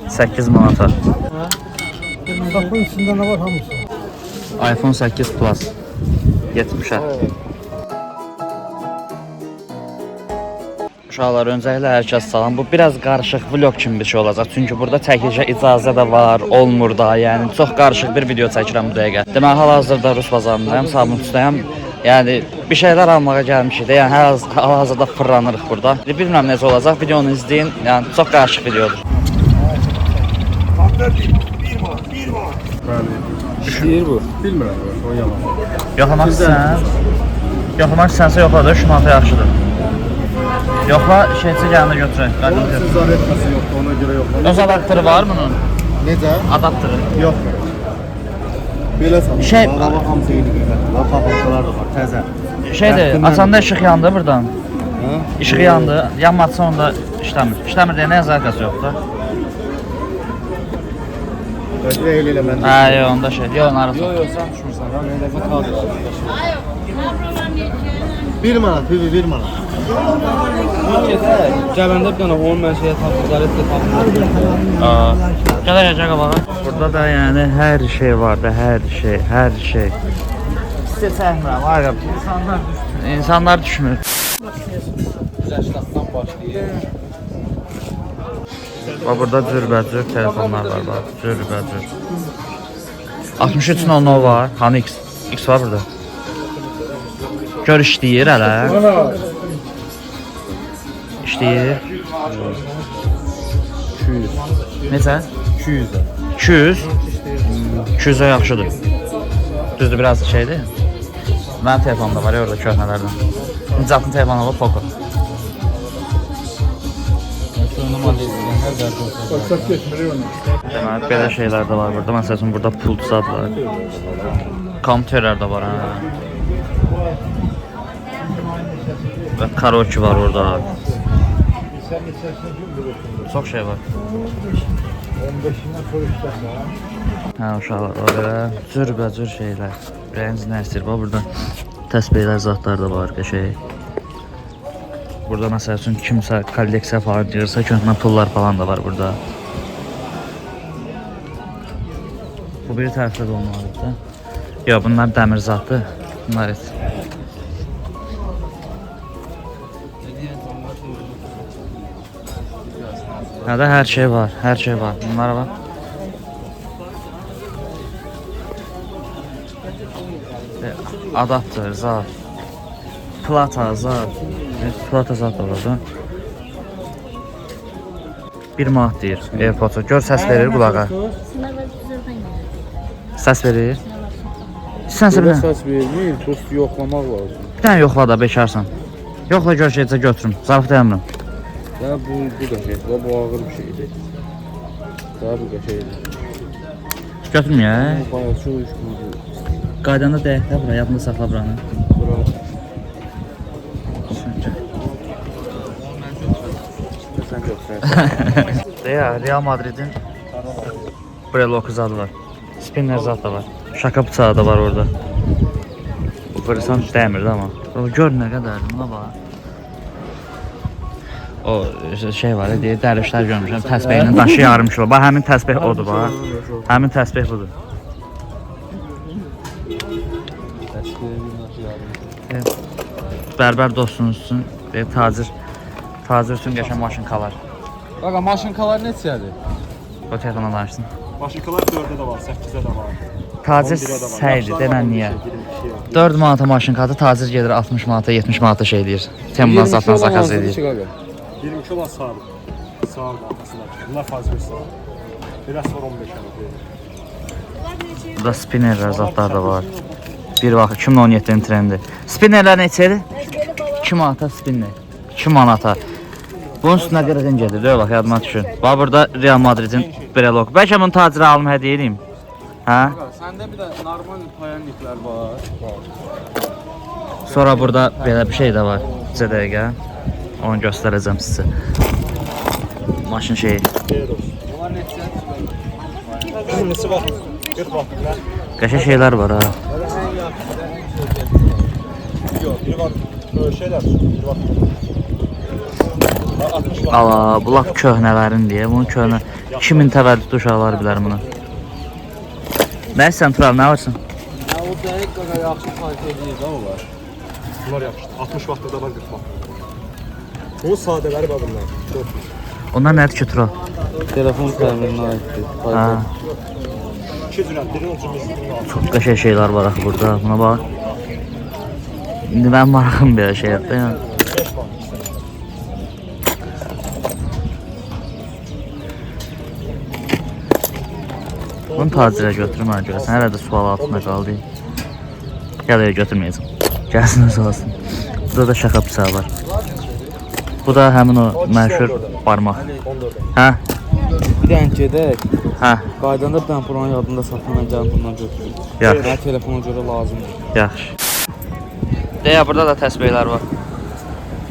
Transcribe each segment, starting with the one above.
8 manata. Sapın içinde ne var hamısı? iPhone 8 Plus 70'ə. Uşaqlar, öncəliklə hər kəs salam. Bu biraz qarışıq vlog kimi bir şey olacaq. Çünki burada çəkilişə icazə də var, olmur da. Yəni çox qarışıq bir video çəkirəm bu dəqiqə. Demək, hal-hazırda Rus bazarındayım, Sabunçudayım. Yəni bir şeylər almağa gəlmişik də. Yəni hal-hazırda fırlanırıq burada. Bilmirəm necə olacaq. Videonu izləyin. Yəni çox qarışıq videodur. Şiir bu. Bilmirəm, o yalan. Yoxlamaq istəsən? Yoxlamaq istəsə yoxladır, şu manata yaxşıdır. Yoxla, şeyçi gəlində götürək. Siz zaretması yoxdur, ona görə yoxlamaq. Öz adaptörü var bunun? Necə? Adaptörü. Yox. Belə sanırım. Şey, hamısı eyni qiymətdir. Papaxtalar da var, təzə. Şeydir, açanda işıq yandı buradan. Hə? İşıq yandı, yanmadsa onda işləmir. İşləmir deyə nə yazarqası yoxdur. Elə məndə. Hə, yox, onda şey, yox, narası. Yox, sən düşmürsən, ha, nə dəfə tadır. 1 manat, 1 manat. Cəbəndə bir dənə 10 mən şeyə tapdım, zaretdə tapdım. Gələcək qabağa. Burada da yəni hər şey var da, hər şey. Sizə çəkmirəm, var ya, insanlar düşmür. Güzəşlatdan başlayır. Bax, burada cürbəcür telefonlar var, bax, cürbəcür. 6300 var, hanı X? X var burada. Gör işləyir hələ. İşləyir. 200. Necə? 200. 200? 200'ə yaxşıdır. Düzdür, biraz şeydir. Mənim telefonumda var ya orada köhnələrdən. Nicatın telefonu var, Poco. Baksak geçmiri onu. Deməli, belə şeylər də var burada. Məsəl üçün, burada pultzad var. Kompüterlər də var, hə. Və karaoke var orada. Çox şey var. 15'inden sonra işlerler. Hə, uşaqlar, o belə cürbəcür şeylər. Rənc nə istəyir? Bax, burada təsbihlər, zatlar da var, qəşəng. Burada məsəl üçün kimsə kolleksiya falan deyirsə, köhnə pullar falan da var burada. Bu bir tərəfdə də olmalıdır. Yox, bunlar dəmir zatdır. Bunlar et. Hədə hər şey var, hər şey var. Bunlara bax. Adaptör, zat. Plata, zat. Plata zat da var da. 1 manat deyir AirPods. Gör, səs verir qulağa. Səs verir. Sənsə Belə bir səs vermir, dost yoxlamaq lazım. dənə yoxla da, bekarsan. Yoxla, gör şeycə götürüm. Zarf deyəmirəm. Ya bu da şey, bu ağır bir şeydir. Daha bu da şeydir. Götürməyək. Bu bayağı çox işmadır. Qaydanda dəyək də bura, yadında saxla buranı. Bura. Sən götürərsən. Deyə, Real Madridin Brelok zadı var. Spinner zat da var. Şaka bıçağı da var orada. Bu fırsan dəmirdi ama. Gör nə qədərdir, buna bax. O şey var, deyə dərvişlər görmüşəm, təsbihinin daşı yarım kilo. Bax, həmin təsbih odur, bax. Həmin təsbih budur. Bərbər dostunuz üçün, tacir üçün qəşəng maşınkalar. Qaqa, maşınkalar neçədir? O telefona danışsın. Maşınkalar 4'de de var, 8'de de var. Tacir səydi, demən niyə? 4 manata maşınkadır, tacir gedir 60 manata, 70 manata şey deyir. Temdan zatdan zakaz edir. 22 olan sağ. Sağ arkasında. Bunlar fazla sağ. Biraz sonra 15 alır. Burada spinnerlər, zatlar da var. Bir vaxt 2017-nin trendi. Spinnerlər neçədir? 2 manata spinner. 2 manata. Bunun üstünə qırğın gedir, deyil, bax, yadıma düşür. Bax, burada Real Madridin Brelok. Bəlkə bunu tacirə alım, hədiyyə edeyim. Hə? Səndə bir də normal payanliklər var. Sonra burada belə bir şey də var. Bizə dəqiqə. Onu göstərəcəm sizə. Maşın şeyi. Bunlar neçə? Nesi var? 40 var. Qəşəng şeylər var ha. Yok, biri var. Böyle şeyler. Biri var. Ala, bu laf köhnələrin deyə. Bunun köhnə 2000 təvəllüdlü uşaqlar bilər bunu. Nə sən Tural, nə varsan? Ya o dəqiq qədər yaxşı fayda edir də onlar. Bunlar yaxşıdır. 60 vaxtda var 40 vaxt. Bunun sadələri var bunlar. Çox. Onlar nədir ki Tural? Telefon təmirinə aiddir. Ha, İki cürəm, biri ucumuzdur, biri altı. çox qəşəng şeylər var axı burada. Buna bax. İndi mənim marağım belə şeydir. Yəni. Bunu tacirə götürüm mən görəsən. Hələ də sual altında qaldı. Gəl götürməyəcəm. Gəlsin öz olsun. Burada da şaka bıçağı var. Bu da həmin o məşhur barmaq. Hə? Bir dənə gedək. Hə. Qaydanda bir dənə buranın yadında saxlanan gəlin bundan götürün. Yaxşı. Mənə telefona görə lazımdır. Yaxşı. Deyə burada da təsbehlər var.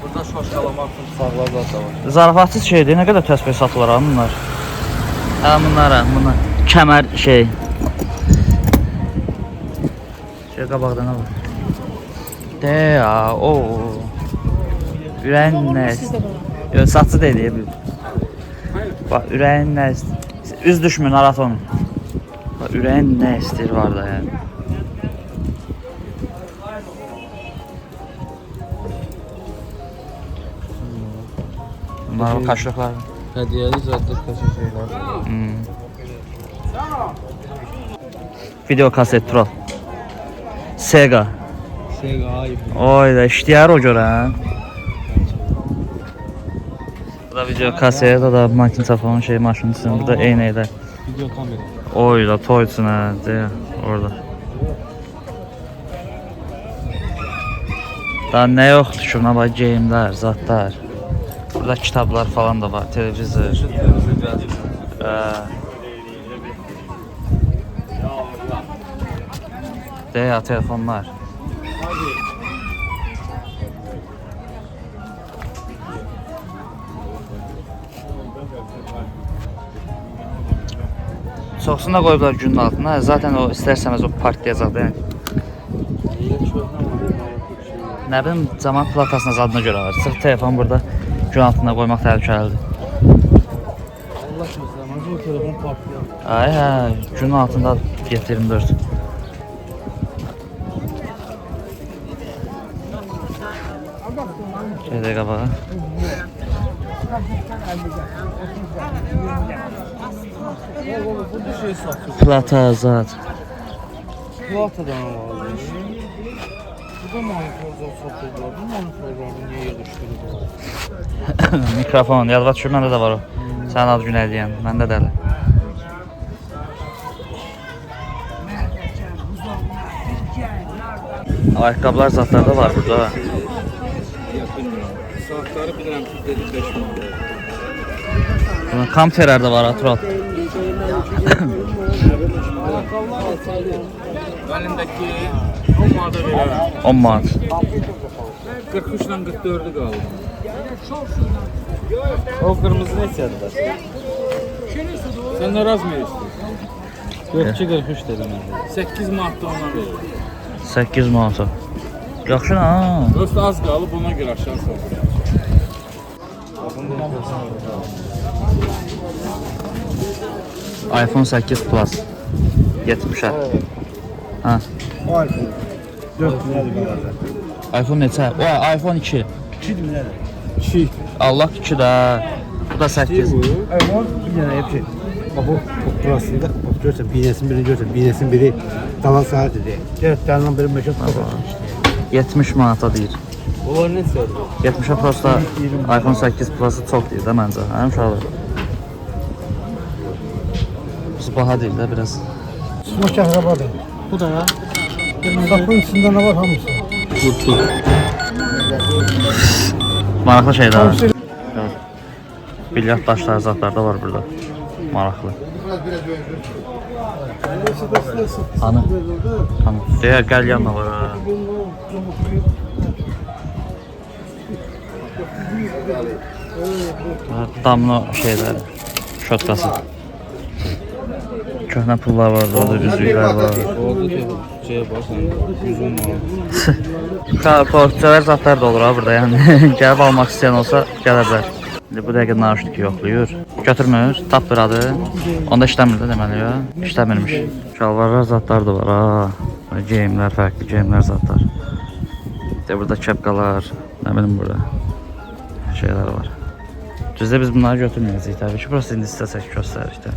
Burada şoşqalamaq üçün sağlar zat da var. Zarafatsız şeydir. Nə qədər təsbeh satılır ha bunlar? Hə bunlar. Kəmər şey. Şey qabaqda nə var? Deyə o. Ürəyin nə? Yox, satçı deyil. Bax ürəyin nə? Üz düşmür, narahat olma. Bax ürəyin nə istəyir var da yəni. Bunlar o kaşlıqlar. Hədiyyəli zaddır kaşın şeylər. Video kaset Tural. Sega. Sega ayıb. Oy da işləyər o görə hə. Bu da video kaset, o da magnitofon şey maşının. Burada eynəklər. Video kamera. Oy da toy üçün hə, deyə orada. Daha nə yoxdur ki, buna bax geyimlər, zatlar. Burada kitablar falan da var, televizor. Deyə telefonlar. Çoxsunu da qoyublar günün altına. Zaten o istərsəniz o partlayacaq da yəni. Nə bilim, zaman platasının adına görə var. Sırf telefon burada gün altına qoymaq təhlükəlidir. Allah göstərməz, o telefon partlayar. Ay hə, gün altında 7/24. Şeydə qabağa. Burada şey satıyor. Plata zat. Platadan lazım. Burada manifoldlar satıyorlar. Bu manifoldları niyə yığışdırırlar? Mikrofon, yalvar düşür, məndə də var o. Sənin ad günə deyən, məndə də elə. Ayaqqabılar zatlar da var burada. Saatları bilirəm ki, dedi 5 manat. Bunun kamterlər də var, Tural. Önündəki 10 manata verərəm. 10 manat. 43 ilə 44'ü qaldı. O qırmızı neçədir? Sən nə razmı istəyirsən? 42-43 dedim mən. 8 manat da ona verir. 8 manata. Yaxşı ha. Dost az qalıb ona görə aşağı salır. iPhone 8 Plus 70'ə. Ha. O iPhone. 4 liradır qalacaq. iPhone neçə? O iPhone 2. 2 liradır. 2. Allah 2 də. Bu da 8. iPhone bir dənə hep şey. Bax bu burasında bax görsən binesin birini görsən binesin biri dalan saatidir. 4 dənədən biri məşət qoyur. 70 manata deyir. Onlar neçədir? 70'ə Plus da iPhone 8 Plus-ı çox deyir də məncə. Hə uşaqlar. Bu baha deyil də biraz. Smoke arabadır. Bu da ya. Sapın içində nə var hamısı? Kurtu. Maraqlı şeylər var. Evet. Bilyard daşları zatlar da var burada. Maraqlı. Hanı? Hanı? Deyə gəl yanına var. Ha. Damla şeylər. Şotkası. Köhnə pullar var orada, üzüklər var. Orada şeye baksan 110 manat. Portçələr zatlar da olur ha burada yəni. Gəlib almaq istəyən olsa gələ bilər. İndi bu dəqiqə nauşniki yoxlayır. Götürmür, tapmır adı. Onda işləmir də deməli ya. İşləmirmiş. Şalvarlar, zatlar da var ha. Geyimlər, fərqli geyimlər, zatlar. İşte burada kepkalar, nə bilim burada şeyler var. Düzdə biz bunları götürməyəcəyik təbii ki. Burası indi istəsək göstərik də.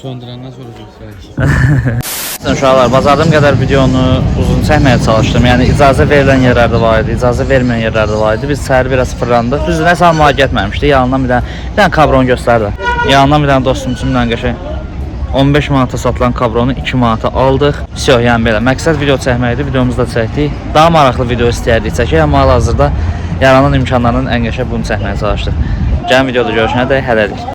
Söndürəndən sonra göstərik. Uşaqlar, bacardığım qədər videonu uzun çəkməyə çalışdım. Yəni icazə verilən yerlər də var idi, icazə verməyən yerlər də var idi. Biz səhər biraz fırlandıq. Düzdür, nəsə almağa getməmişdik. Yanından bir dənə kabron göstərdi. Yanından bir dənə dostum üçün bir dənə qəşəng 15 manata satılan kabronu 2 manata aldıq. Всё, yəni belə. Məqsəd video çəkmək idi, videomuzu da çəkdik. Daha maraqlı video istəyirdik çəkək, amma hal-hazırda yaranan imkanların ən qəşəng bunu çəkməyə çalışdıq. Gəlin videoda görüşənə dək hələlik.